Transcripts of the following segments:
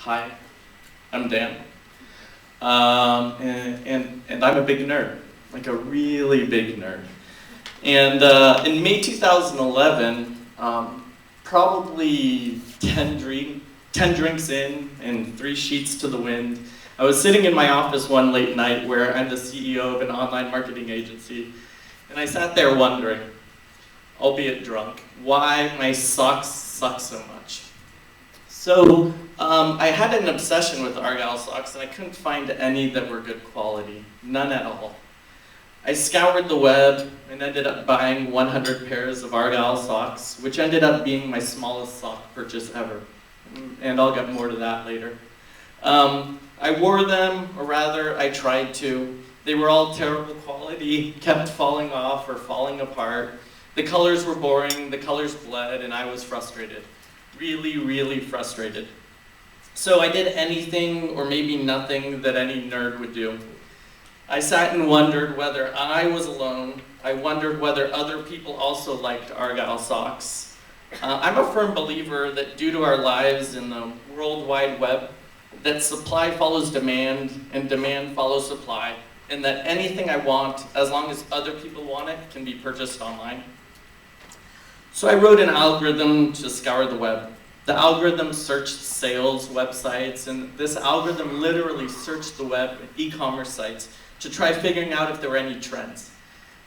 Hi, I'm Dan. And I'm a big nerd, like a really big nerd. And in May 2011, probably 10 drinks in and 3 sheets to the wind, I was sitting in my office one late night where I'm the CEO of an online marketing agency, and I sat there wondering, albeit drunk, why my socks suck so much. So I had an obsession with Argyle socks, and I couldn't find any that were good quality, none at all. I scoured the web and ended up buying 100 pairs of Argyle socks, which ended up being my smallest sock purchase ever. And I'll get more to that later. I wore them, or rather, I tried to. They were all terrible quality, kept falling off or falling apart. The colors were boring, the colors bled, and I was frustrated. Really, really frustrated. So I did anything, or maybe nothing, that any nerd would do. I sat and wondered whether I was alone. I wondered whether other people also liked Argyle socks. I'm a firm believer that due to our lives in the World Wide Web, that supply follows demand and demand follows supply, and that anything I want, as long as other people want it, can be purchased online. So I wrote an algorithm to scour the web. The algorithm searched sales websites, and this algorithm literally searched the web, e-commerce sites, to try figuring out if there were any trends.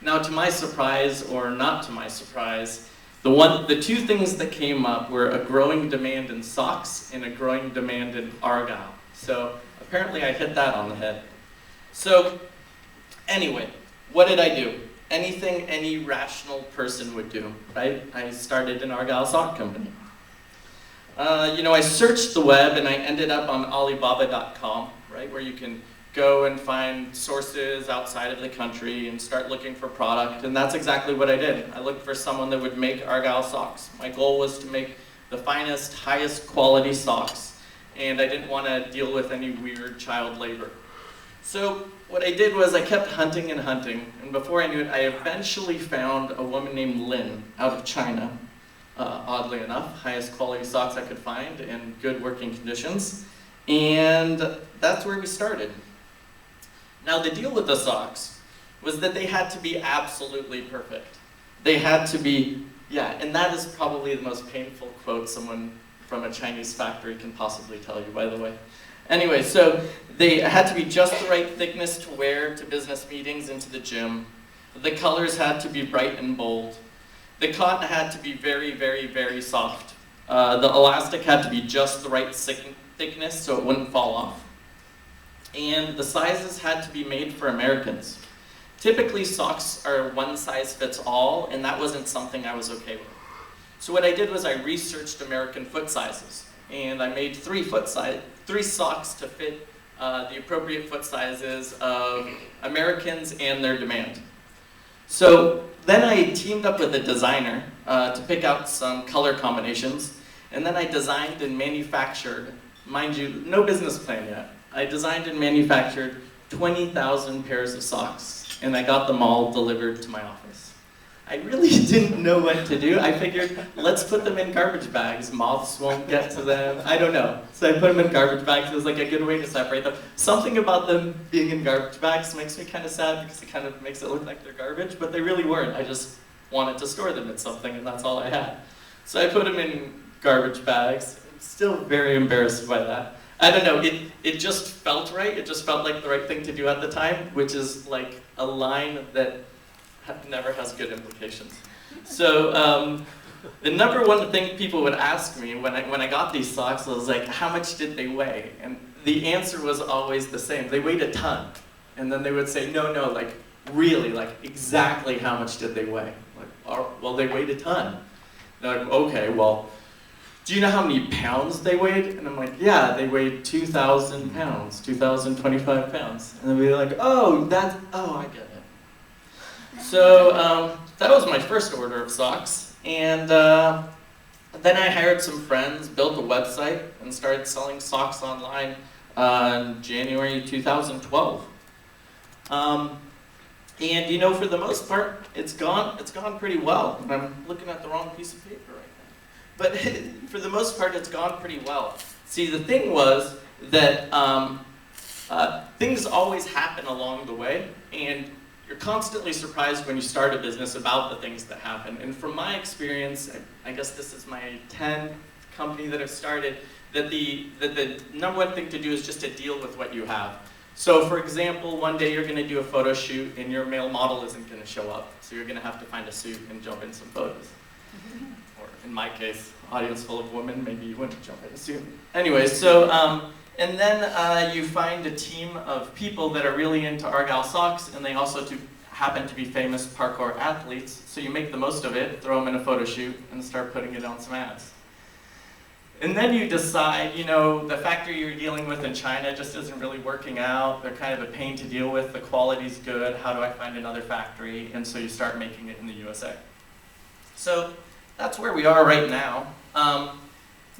Now, to my surprise, or not to my surprise, the two things that came up were a growing demand in socks and a growing demand in Argyle. So apparently I hit that on the head. So anyway, what did I do? Anything any rational person would do, right? I started an Argyle sock company. I searched the web and I ended up on Alibaba.com, right, where you can go and find sources outside of the country and start looking for product, and that's exactly what I did. I looked for someone that would make Argyle socks. My goal was to make the finest, highest quality socks, and I didn't want to deal with any weird child labor. So what I did was I kept hunting and hunting, and before I knew it, I eventually found a woman named Lynn out of China, oddly enough, highest quality socks I could find in good working conditions, and that's where we started. Now the deal with the socks was that they had to be absolutely perfect. They had to be, and that is probably the most painful quote someone from a Chinese factory can possibly tell you, by the way. Anyway, so they had to be just the right thickness to wear to business meetings and to the gym. The colors had to be bright and bold. The cotton had to be very, very, very soft. The elastic had to be just the right thickness so it wouldn't fall off. And the sizes had to be made for Americans. Typically, socks are one size fits all, and that wasn't something I was okay with. So what I did was I researched American foot sizes, and I made 3 socks to fit the appropriate foot sizes of Americans and their demand. So then I teamed up with a designer to pick out some color combinations, and then I designed and manufactured, mind you, no business plan yet. I designed and manufactured 20,000 pairs of socks, and I got them all delivered to my office. I really didn't know what to do. I figured, let's put them in garbage bags. Moths won't get to them. I don't know. So I put them in garbage bags. It was like a good way to separate them. Something about them being in garbage bags makes me kind of sad because it kind of makes it look like they're garbage, but they really weren't. I just wanted to store them in something, and that's all I had. So I put them in garbage bags. I'm still very embarrassed by that. I don't know, it just felt right. It just felt like the right thing to do at the time, which is like a line that never has good implications. So the number one thing people would ask me when I got these socks was like, how much did they weigh? And the answer was always the same. They weighed a ton. And then they would say, no, like really, like exactly how much did they weigh? Like, well, they weighed a ton. They're like, okay, well, do you know how many pounds they weighed? And I'm like, yeah, they weighed 2,000 pounds, 2,025 pounds. And they'd be like, I get it. So that was my first order of socks. And then I hired some friends, built a website, and started selling socks online in January 2012. And for the most part, it's gone pretty well. I'm looking at the wrong piece of paper right now. But for the most part, it's gone pretty well. See, the thing was that things always happen along the way, and you're constantly surprised when you start a business about the things that happen. And from my experience, I guess this is my 10th company that I've started, that the number one thing to do is just to deal with what you have. So for example, one day you're gonna do a photo shoot and your male model isn't gonna show up. So you're gonna have to find a suit and jump in some photos. Or in my case, audience full of women, maybe you wouldn't jump in a suit. Anyway, so, and then you find a team of people that are really into Argyle socks, and they also happen to be famous parkour athletes. So you make the most of it, throw them in a photo shoot, and start putting it on some ads. And then you decide, you know, the factory you're dealing with in China just isn't really working out. They're kind of a pain to deal with. The quality's good. How do I find another factory? And so you start making it in the USA. So that's where we are right now.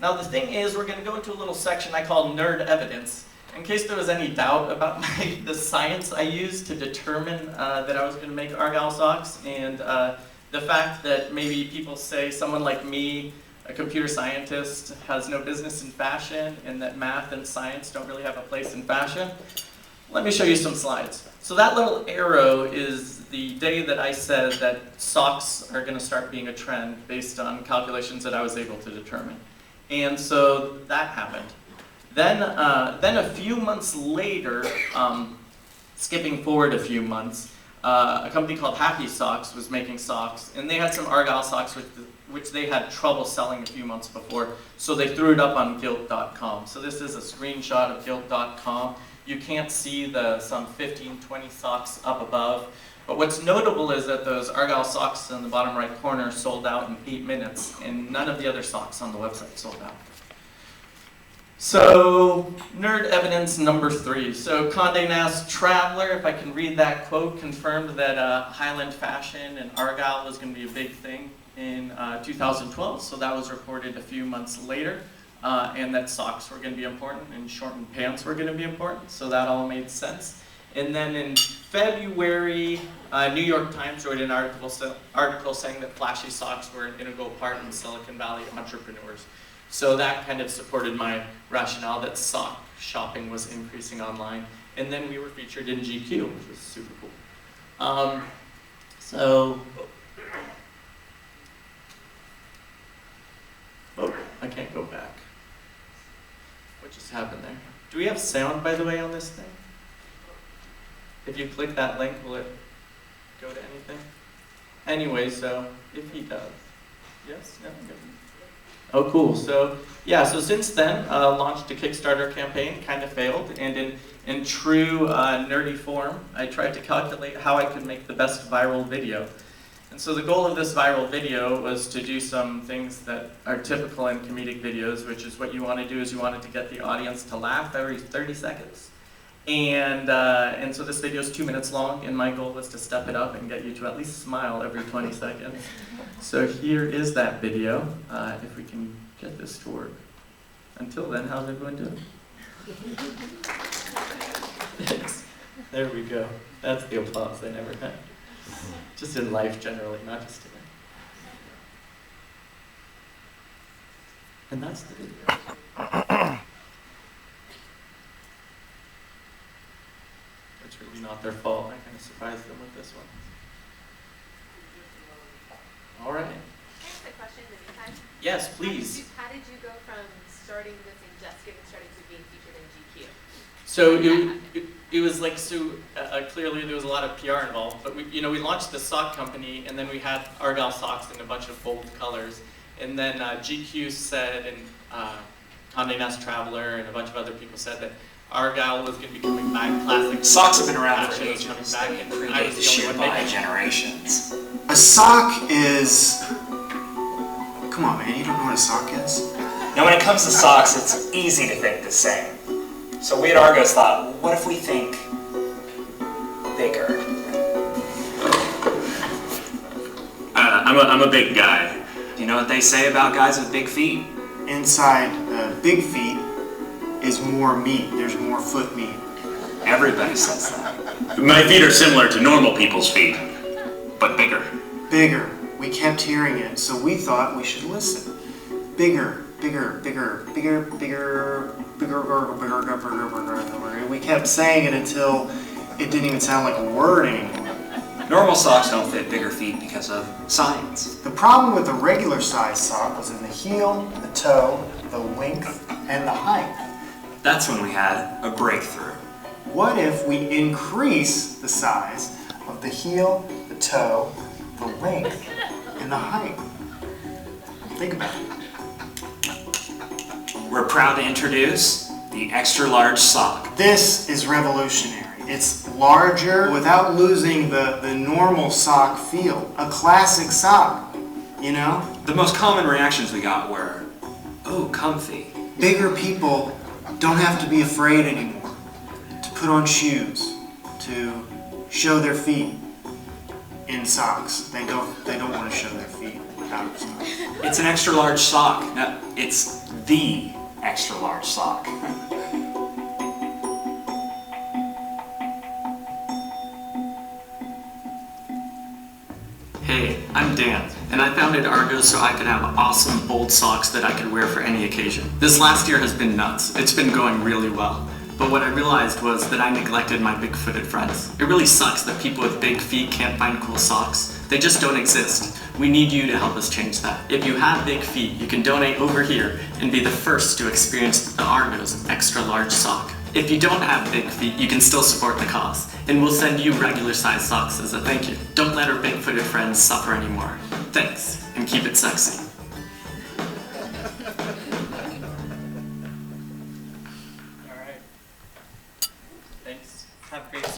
Now the thing is, we're going to go into a little section I call nerd evidence. In case there was any doubt about the science I used to determine that I was going to make Argyle socks, and the fact that maybe people say someone like me, a computer scientist, has no business in fashion, and that math and science don't really have a place in fashion. Let me show you some slides. So that little arrow is the day that I said that socks are going to start being a trend based on calculations that I was able to determine. And so that happened. Then a few months later, skipping forward a few months, a company called Happy Socks was making socks, and they had some Argyle socks which they had trouble selling a few months before, so they threw it up on Gilt.com. So this is a screenshot of Gilt.com. You can't see the some 15, 20 socks up above, but what's notable is that those Argyle socks in the bottom right corner sold out in 8 minutes, and none of the other socks on the website sold out. So, nerd evidence number 3. So Condé Nast Traveler, if I can read that quote, confirmed that Highland fashion and Argyle was going to be a big thing in 2012. So that was reported a few months later, and that socks were going to be important and shortened pants were going to be important. So that all made sense. And then in February, New York Times wrote an article saying that flashy socks were an integral part in Silicon Valley entrepreneurs. So that kind of supported my rationale that sock shopping was increasing online. And then we were featured in GQ, which was super cool. Oh, I can't go back. What just happened there? Do we have sound, by the way, on this thing? If you click that link, will it go to anything? Anyway, so if he does. Yes? No? Good. Oh, cool. So, yeah, so since then, launched a Kickstarter campaign, kind of failed, and in true nerdy form, I tried to calculate how I could make the best viral video. And so the goal of this viral video was to do some things that are typical in comedic videos, which is what you want to do is you wanted to get the audience to laugh every 30 seconds. And so this video is 2 minutes long, and my goal was to step it up and get you to at least smile every 20 seconds. So here is that video, if we can get this to work. Until then, how's everyone doing? Yes. There we go. That's the applause I never had. Just in life generally, not just today. And that's the video. It's really not their fault. I kind of surprised them with this one. All right. Can I ask a question in the meantime? Yes, please. How did you go from starting this in Jessica and starting to being featured in GQ? So it was like, clearly there was a lot of PR involved, but we launched the sock company, and then we had Argyle socks in a bunch of bold colors, and then GQ said, and Condé Nast Traveler and a bunch of other people said that Argyle was going to be coming back, classic. Socks have been around for fashion was ages. coming back, and They I was predate the the shoe only one by making it. generations. A sock is... Come on, man, you don't know what a sock is? Now when it comes to socks, it's easy to think the same. So we at Argos thought, what if we think bigger? I'm a big guy. Do you know what they say about guys with big feet? Inside big feet is more meat. There's more foot meat. Everybody says that. My feet are similar to normal people's feet, but bigger. Bigger. We kept hearing it, so we thought we should listen. Bigger. We kept saying it until it didn't even sound like a word anymore. Normal socks don't fit bigger feet because of science. The problem with the regular size sock was in the heel, the toe, the length, and the height. That's when we had a breakthrough. What if we increase the size of the heel, the toe, the length, and the height? Think about it. We're proud to introduce the extra large sock. This is revolutionary. It's larger without losing the normal sock feel. A classic sock, you know? The most common reactions we got were, "Oh, comfy." Bigger people don't have to be afraid anymore to put on shoes, to show their feet in socks. They don't want to show their feet out of socks. It's an extra large sock. No, it's the extra large sock. Hey, I'm Dan, and I founded Argoz so I could have awesome, bold socks that I could wear for any occasion. This last year has been nuts. It's been going really well. But what I realized was that I neglected my big-footed friends. It really sucks that people with big feet can't find cool socks. They just don't exist. We need you to help us change that. If you have big feet, you can donate over here and be the first to experience the Argoz extra large sock. If you don't have big feet, you can still support the cause, and we'll send you regular size socks as a thank you. Don't let our big-footed friends suffer anymore. Thanks, and keep it sexy.